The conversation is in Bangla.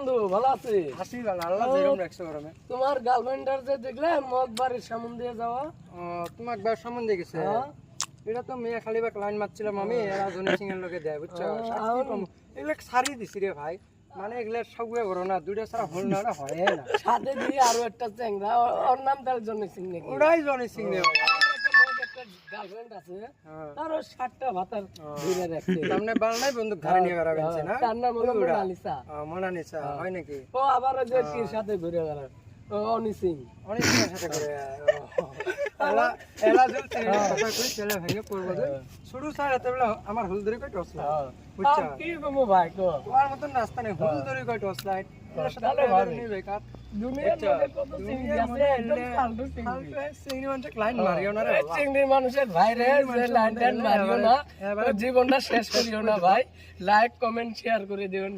বন্ধু ভালো আছে? হাসি ভালো, আল্লাহ যেরকম রাখছে গরমে। তোমার গার্লফ্রেন্ডার যে দেখলে মগবাড়ির সামন দিয়ে যাওয়া, তোমার একবার সম্বন্ধে গেছে। হ্যাঁ। এটা তো মেয়ে খালি বাক লাইন মারছিলাম আমি, এরা জনি সিং এর লোকে দেয়, বুঝছো? এখন- এগুলো সারি দিছি রে ভাই, মানে এগুলো সবগুলো করো না, দুইটা ছাড়া হল না, ওটা হয় না। সাথে দিয়ে আরো একটা চ্যাংরা, ওর নাম তার জন্য সিং নাকি? ওরাই জনি সিং রে ভাই। গার্লফ্রেন্ড আছে, হ্যাঁ। তারও 60টা ভাতার ধরে রাখছে। সামনে বাল নাই, বন্দুক ধারে নিয়ে বেড়াবেন না? তার নাম হলো ওরা। মোনালিসা। মোনালিসা, হয় নাকি? ও আবার ওই যে টির সাথে ঘুরে বেড়ায়, ও অনি সিং। অনেক দিনের সাথে করে। এলা জল ছেলে কথা কই ছেলে ভেঙে পড়বো যে। শুরু ছাড় এত বেলা আমার হুল ধরে কই টসলা, বুঝছো? কি কমো ভাই কো? তোমার মতন রাস্তা নেই, হুল ধরে কই টসলা। এর সাথে তাহলে ভালো। নিয়ে বেকার। দুনিয়ার মধ্যে কত সিং আছে, একদম ফালতু সিং। চিংড়ি মানুষ লাইন মারিও না রে বাবা। চিংড়ি মানুষের ভাই রে, যে লাইন টাইন মারিও না, জীবনটা শেষ করিও না ভাই। লাইক কমেন্ট শেয়ার করে দিবেন।